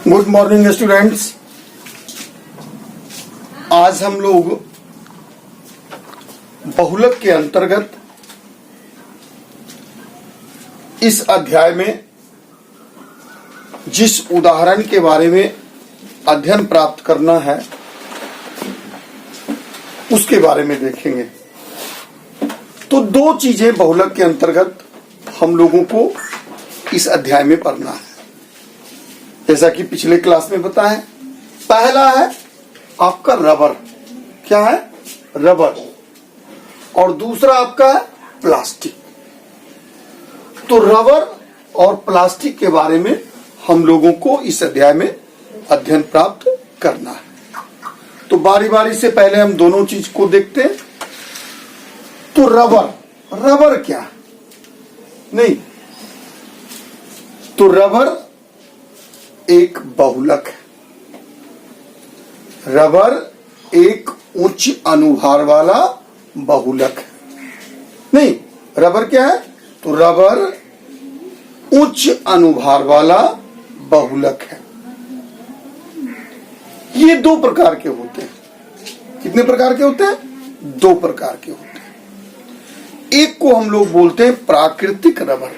Good morning students. आज हम लोग बहुलक के अंतर्गत इस अध्याय में जिस उदाहरण के बारे में अध्ययन प्राप्त करना है उसके बारे में देखेंगे। तो दो चीजें बहुलक के अंतर्गत हम लोगों को इस अध्याय में पढ़ना है, जैसा कि पिछले क्लास में बताएं। पहला है आपका रबर। क्या है? रबर। और दूसरा आपका है प्लास्टिक। तो रबर और प्लास्टिक के बारे में हम लोगों को इस अध्याय में अध्ययन प्राप्त करना है। तो बारी बारी से पहले हम दोनों चीज को देखते हैं। तो रबर क्या? नहीं, तो रबर एक बहुलक है। रबर एक उच्च अनुभार वाला बहुलक है। नहीं, रबर क्या है? तो रबर उच्च अनुभार वाला बहुलक है। ये दो प्रकार के होते हैं। कितने प्रकार के होते हैं? दो प्रकार के होते हैं। एक को हम लोग बोलते हैं प्राकृतिक रबर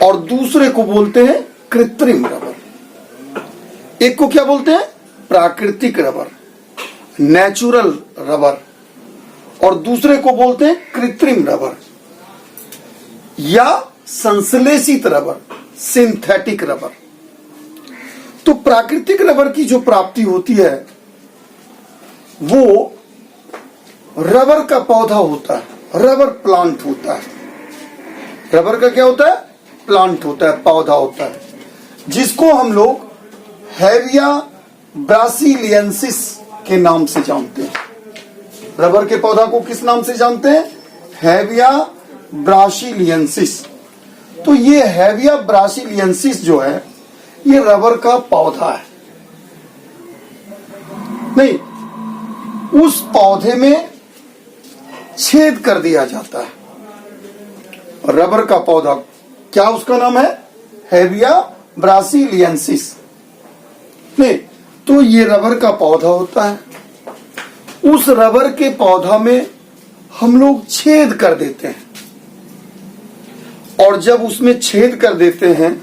और दूसरे को बोलते हैं कृत्रिम रबर। एक को क्या बोलते हैं? प्राकृतिक रबर, नेचुरल रबर, और दूसरे को बोलते हैं कृत्रिम रबर या संश्लेषित रबर, सिंथेटिक रबर। तो प्राकृतिक रबर की जो प्राप्ति होती है वो रबर का पौधा होता है, रबर प्लांट होता है। रबर का क्या होता है? प्लांट होता है, पौधा होता है, जिसको हम लोग हेविया ब्रासिलियंसिस के नाम से जानते हैं। रबर के पौधा को किस नाम से जानते हैं? Hevea brasiliensis. तो ये हेविया ब्रासिलियंसिस जो है ये रबर का पौधा है। नहीं, उस पौधे में छेद कर दिया जाता है। रबर का पौधा, क्या उसका नाम है? Hevea brasiliensis. नहीं, तो ये रबर का पौधा होता है। उस रबर के पौधा में हम लोग छेद कर देते हैं, और जब उसमें छेद कर देते हैं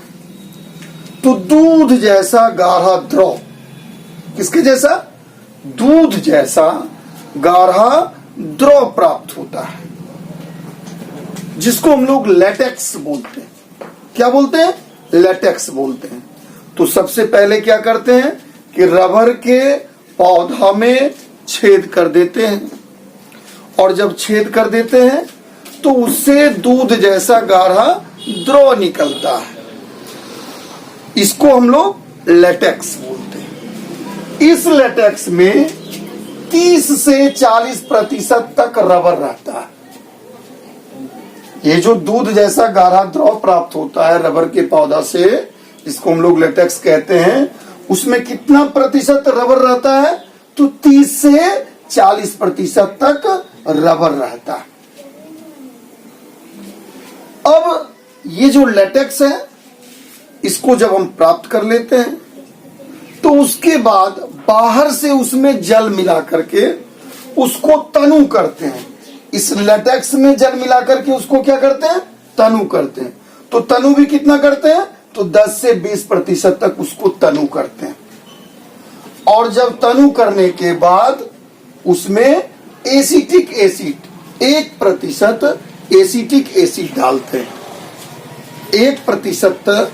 तो दूध जैसा गाढ़ा द्रव, किसके जैसा? दूध जैसा गाढ़ा द्रव प्राप्त होता है, जिसको हम लोग लेटेक्स बोलते हैं। क्या बोलते हैं? लेटेक्स बोलते हैं। तो सबसे पहले क्या करते हैं कि रबर के पौधा में छेद कर देते हैं, और जब छेद कर देते हैं तो उससे दूध जैसा गाढ़ा द्रव निकलता है। इसको हम लोग लेटेक्स बोलते हैं। इस लेटेक्स में 30 से 40% तक रबर रहता है। ये जो दूध जैसा गाढ़ा द्रव प्राप्त होता है रबर के पौधा से, इसको हम लोग लेटेक्स कहते हैं, उसमें कितना प्रतिशत रबर रहता है? तो 30 से 40% तक रबर रहता है। अब ये जो लेटेक्स है इसको जब हम प्राप्त कर लेते हैं तो उसके बाद बाहर से उसमें जल मिला करके उसको तनु करते हैं। इस लेटेक्स में जल मिला करके उसको क्या करते हैं? तनु करते हैं। तो तनु भी कितना करते हैं? तो 10 से 20% तक उसको तनु करते हैं। और जब तनु करने के बाद उसमें एसिटिक एसिड 1% एसिटिक एसिड डालते हैं। 1%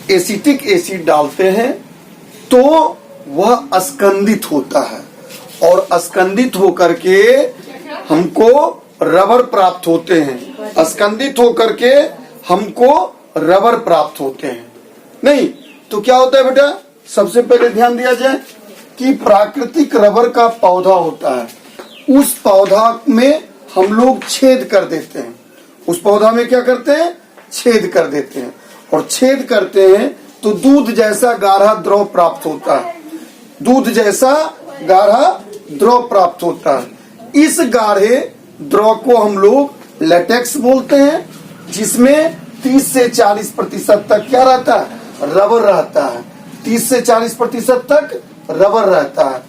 एसिटिक एसिड डालते हैं तो वह स्कंदित होता है, और स्कंदित होकर के हमको रबर प्राप्त होते हैं। स्कंदित होकर के हमको रबर प्राप्त होते हैं। नहीं, तो क्या होता है बेटा? सबसे पहले ध्यान दिया जाए कि प्राकृतिक रबर का पौधा होता है, उस पौधा में हम लोग छेद कर देते हैं। उस पौधा में क्या करते हैं? छेद कर देते हैं, और छेद करते हैं तो दूध जैसा गाढ़ा द्रव प्राप्त होता है। दूध जैसा गाढ़ा द्रव प्राप्त होता है। इस गाढ़े द्रव को हम लोग लेटेक्स बोलते हैं, जिसमें 30 से 40% तक क्या रहता है? रबर रहता है, 30 से 40% तक रबर रहता है,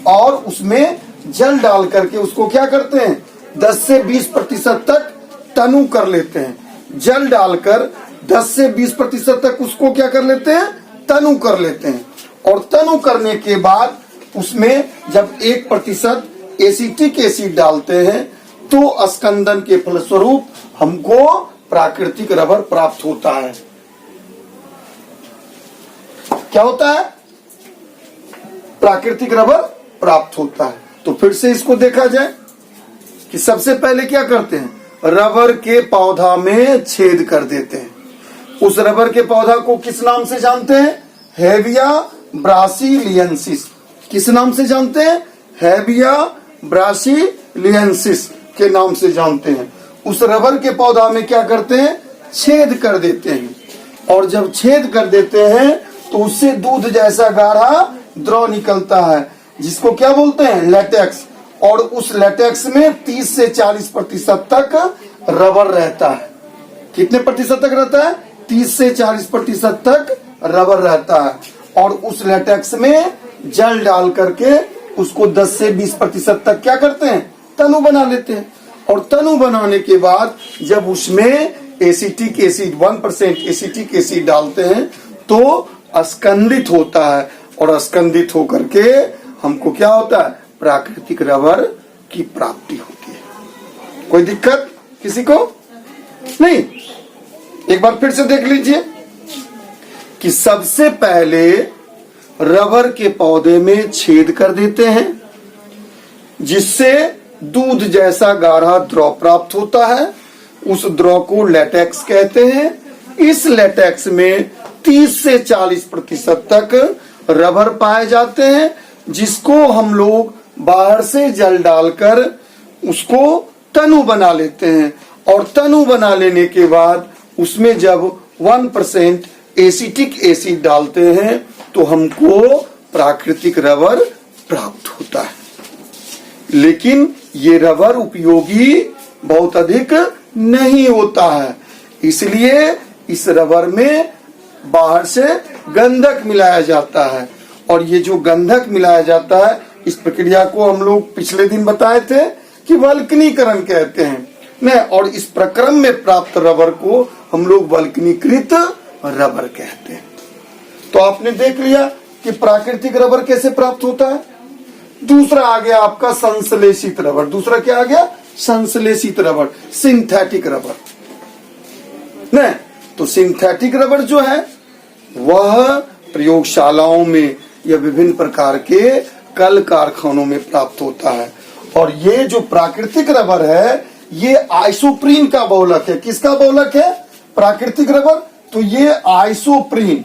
और उसमें जल डाल करके उसको क्या करते हैं, 10 से 20% तक तनु कर लेते हैं। जल डालकर 10 से 20% तक उसको क्या कर लेते हैं, तनु कर लेते हैं। और तनु करने के बाद उसमें जब 1% एसिटिक एसिड डालते हैं तो स्कंदन के फलस्वरूप हमको प्राकृतिक रबर प्राप्त होता है। क्या होता है, प्राकृतिक रबर प्राप्त होता है। तो फिर से इसको देखा जाए कि सबसे पहले क्या करते हैं, रबर के पौधा में छेद कर देते हैं। उस रबर के पौधा को किस नाम से जानते हैं, हेविया ब्रासिलियंसिस। किस नाम से जानते हैं, हेविया ब्रासिलियंसिस के नाम से जानते हैं। उस रबर के पौधा में क्या करते हैं, छेद कर देते हैं। और जब छेद कर देते हैं तो उससे दूध जैसा गाढ़ा द्रव निकलता है, जिसको क्या बोलते हैं, लेटेक्स। और उस लेटेक्स में 30 से 40% तक रबर रहता है। कितने प्रतिशत तक रहता है, 30 से 40% तक रबर रहता है। और उस लेटेक्स में जल डाल करके उसको 10 से 20% तक क्या करते हैं, तनु बना लेते हैं। और तनु बनाने के बाद जब उसमें एसिटिक एसिड 1% एसिटिक एसिड डालते हैं तो स्कंदित होता है। और स्कंदित होकर के हमको क्या होता है, प्राकृतिक रबर की प्राप्ति होती है। कोई दिक्कत किसी को नहीं। एक बार फिर से देख लीजिए कि सबसे पहले रबर के पौधे में छेद कर देते हैं, जिससे दूध जैसा गाढ़ा द्रव प्राप्त होता है। उस द्रव को लेटेक्स कहते हैं। इस लेटेक्स में 30 से 40% तक रबर पाए जाते हैं, जिसको हम लोग बाहर से जल डालकर उसको तनु बना लेते हैं। और तनु बना लेने के बाद उसमें जब 1% एसिटिक एसिड डालते हैं तो हमको प्राकृतिक रबर प्राप्त होता है। लेकिन ये रबर उपयोगी बहुत अधिक नहीं होता है, इसलिए इस रबर में बाहर से गंधक मिलाया जाता है। और ये जो गंधक मिलाया जाता है, इस प्रक्रिया को हम लोग पिछले दिन बताए थे कि वल्कनीकरण कहते हैं न। और इस प्रक्रम में प्राप्त रबर को हम लोग वल्कनीकृत रबर कहते हैं। तो आपने देख लिया कि प्राकृतिक रबर कैसे प्राप्त होता है। दूसरा आ गया आपका संश्लेषित रबर। दूसरा क्या आ गया, संश्लेषित रबर, सिंथेटिक रबर न। तो सिंथेटिक रबर जो है वह प्रयोगशालाओं में या विभिन्न प्रकार के कल कारखानों में प्राप्त होता है। और ये जो प्राकृतिक रबर है ये आइसोप्रीन का बहुलक है। किसका बहुलक है, प्राकृतिक रबर। तो ये आइसोप्रीन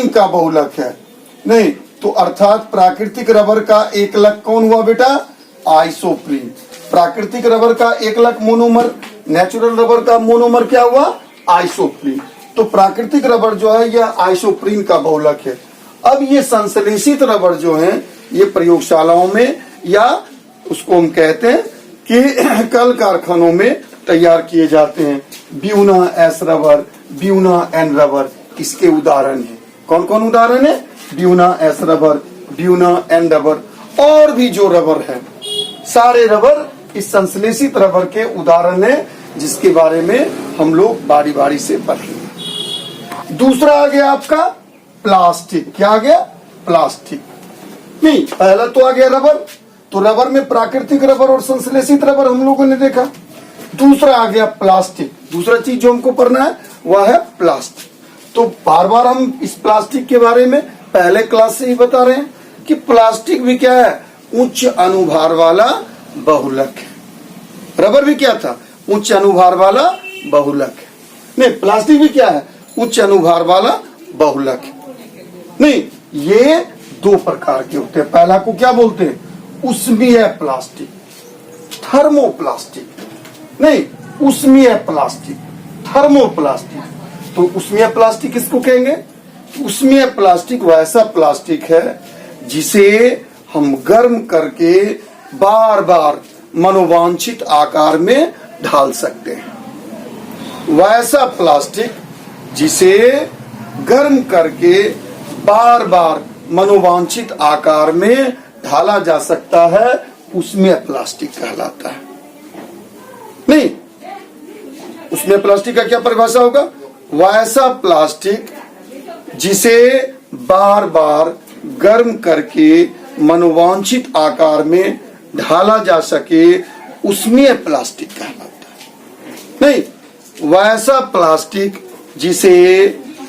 का बहुलक है नहीं। तो अर्थात प्राकृतिक रबर का एकलक कौन हुआ बेटा, आइसोप्रीन। प्राकृतिक रबर का एकलक मोनोमर, नेचुरल रबर का मोनोमर क्या हुआ, आइसोप्रीन। तो प्राकृतिक रबर जो है यह आइसोप्रीन का बहुलक है। अब ये संश्लेषित रबर जो है ये प्रयोगशालाओं में या उसको हम कहते हैं कि कल कारखानों में तैयार किए जाते हैं। Buna S rubber, Buna N rubber इसके उदाहरण है। कौन कौन उदाहरण है, Buna S rubber, Buna N rubber, और भी जो रबर है सारे रबर इस संश्लेषित रबर के उदाहरण है, जिसके बारे में हम लोग बारी बारी से पढ़ेंगे। दूसरा आ गया आपका प्लास्टिक। क्या आ गया, प्लास्टिक। नहीं, पहला तो आ गया रबर। तो रबर में प्राकृतिक रबर और संश्लेषित रबर हम लोगों ने देखा। दूसरा आ गया प्लास्टिक। दूसरा चीज जो हमको पढ़ना है वह है प्लास्टिक। तो बार बार हम इस प्लास्टिक के बारे में पहले क्लास से ही बता रहे हैं कि प्लास्टिक भी क्या है, उच्च अनुभार वाला बहुलक है। रबर भी क्या था, उच्च अनुभार वाला बहुलक है। नहीं, प्लास्टिक भी क्या है, उच्च अनुभार वाला बहुलक है। नहीं, ये दो प्रकार के होते हैं। पहला को क्या बोलते हैं, उष्मीय प्लास्टिक, थर्मोप्लास्टिक। नहीं, उष्मीय प्लास्टिक, थर्मोप्लास्टिक। तो उष्मीय प्लास्टिक किसको कहेंगे, उष्मीय प्लास्टिक वैसा प्लास्टिक है जिसे हम गर्म करके बार बार मनोवांछित आकार में ढाल सकते हैं। वैसा प्लास्टिक जिसे गर्म करके बार बार मनोवांछित आकार में ढाला जा सकता है, उसमें प्लास्टिक कहलाता है। नहीं, उसमें प्लास्टिक का क्या परिभाषा होगा? वैसा प्लास्टिक जिसे बार बार गर्म करके मनोवांछित आकार में ढाला जा सके, उसमें प्लास्टिक कहलाता है। नहीं, वैसा प्लास्टिक जिसे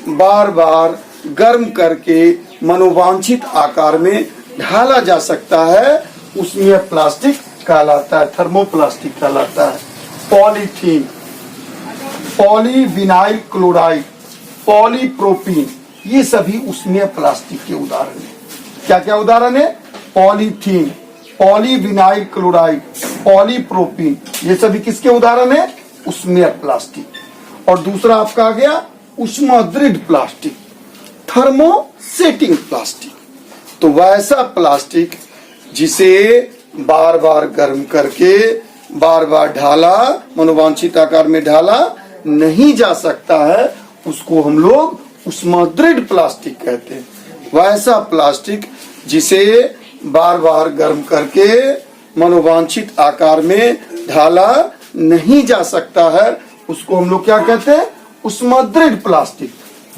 बार बार गर्म करके मनोवांछित आकार में ढाला जा सकता है, उसमें प्लास्टिक कहलाता है, थर्मोप्लास्टिक कहलाता है। पॉलीथीन, पॉलीविनाइल क्लोराइड, पॉलीप्रोपीन, ये सभी उसमें प्लास्टिक के उदाहरण हैं। क्या क्या उदाहरण है? पॉलीथीन, पॉलीविनाइल क्लोराइड, पॉलीप्रोपीन, ये सभी किसके उदाहरण है? उसमें प्लास्टिक। और दूसरा आपका आ गया उष्मादृढ़ प्लास्टिक, थर्मोसेटिंग प्लास्टिक। तो वैसा प्लास्टिक जिसे बार बार गर्म करके बार बार ढाला, मनोवांछित आकार में ढाला नहीं जा सकता है, उसको हम लोग उष्मादृढ़ प्लास्टिक कहते हैं। वैसा प्लास्टिक जिसे बार बार गर्म करके मनोवांछित आकार में ढाला नहीं जा सकता है, उसको हम लोग क्या कहते हैं? उष्मादृढ़ प्लास्टिक।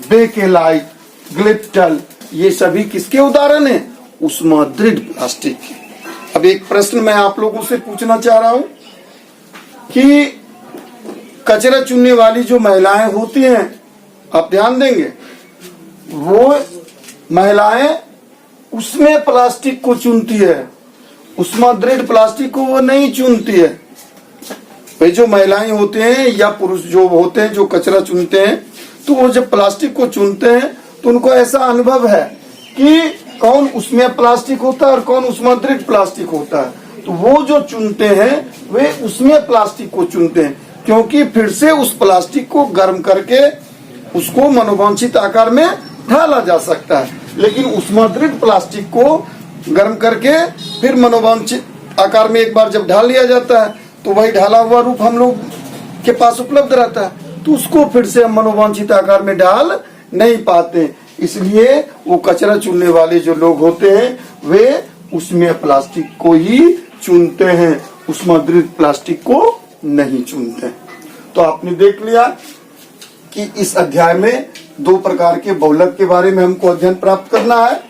बेकेलाइट, ग्लिप्टल, ये सभी किसके उदाहरण हैं? उष्मादृढ़ प्लास्टिक के। अब एक प्रश्न मैं आप लोगों से पूछना चाह रहा हूं कि कचरा चुनने वाली जो महिलाएं होती हैं, आप ध्यान देंगे, वो महिलाएं उसमें प्लास्टिक को चुनती है, उष्मादृढ़ प्लास्टिक को वो नहीं चुनती है। भाई जो महिलाएं होते हैं या पुरुष जो होते हैं जो कचरा चुनते हैं, तो वो जब प्लास्टिक को चुनते हैं तो उनको ऐसा अनुभव है कि कौन उसमें प्लास्टिक होता है और कौन उष्मादृढ़ प्लास्टिक होता है। तो वो जो चुनते हैं वे उसमें प्लास्टिक को चुनते हैं, क्योंकि फिर से उस प्लास्टिक को गर्म करके उसको मनोवांछित आकार में ढाला जा सकता है। लेकिन उष्मादृढ़ प्लास्टिक को गर्म करके फिर मनोवांछित आकार में एक बार जब ढाल लिया जाता है, तो वही ढाला हुआ रूप हम लोग के पास उपलब्ध रहता है, तो उसको फिर से हम मनोवांछित आकार में ढाल नहीं पाते। इसलिए वो कचरा चुनने वाले जो लोग होते हैं वे उसमें प्लास्टिक को ही चुनते हैं, उष्मादृढ़ प्लास्टिक को नहीं चुनते। तो आपने देख लिया कि इस अध्याय में दो प्रकार के बहुलक के बारे में हमको अध्ययन प्राप्त करना है।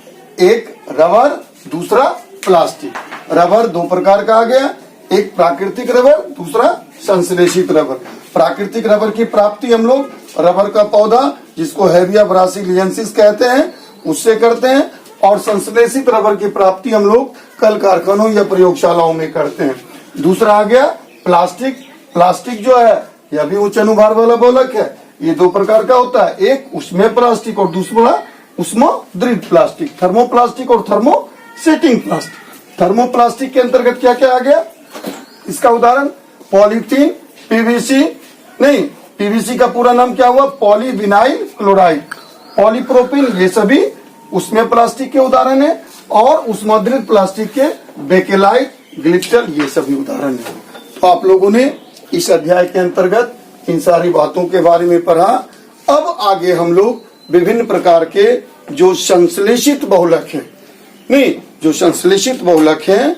एक रबर, दूसरा प्लास्टिक। रबर दो प्रकार का आ गया, एक प्राकृतिक रबर, दूसरा संश्लेषित रबर। प्राकृतिक रबर की प्राप्ति हम लोग रबर का पौधा जिसको हेविया ब्रासिलियंसिस कहते हैं उससे करते हैं, और संश्लेषित रबर की प्राप्ति हम लोग कल कारखानों या प्रयोगशालाओं में करते हैं। दूसरा आ गया प्लास्टिक। प्लास्टिक जो है यह भी उच्च अनुभार वाला बहुलक है। ये दो प्रकार का होता है, एक उसमें प्लास्टिक और दूसरा उष्मादृढ़ प्लास्टिक, थर्मोप्लास्टिक और थर्मोसेटिंग प्लास्टिक। थर्मोप्लास्टिक के अंतर्गत क्या क्या आ गया? इसका उदाहरण पॉलीथीन, पीवीसी, नहीं पीवीसी का पूरा नाम क्या हुआ? पॉलीविनाइल क्लोराइड, पॉलीप्रोपीन, ये सभी उसमें प्लास्टिक के उदाहरण है। और उष्मादृढ़ प्लास्टिक के बेकेलाइट, ग्लिप्टल, ये सभी उदाहरण है। तो आप लोगों ने इस अध्याय के अंतर्गत इन सारी बातों के बारे में पढ़ा। अब आगे हम लोग विभिन्न प्रकार के जो संश्लेषित बहुलक है, नहीं जो संश्लेषित बहुलक है,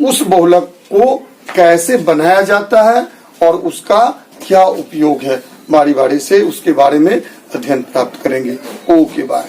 उस बहुलक को कैसे बनाया जाता है और उसका क्या उपयोग है, बारी बारी से उसके बारे में अध्ययन प्राप्त करेंगे। Okay, bye.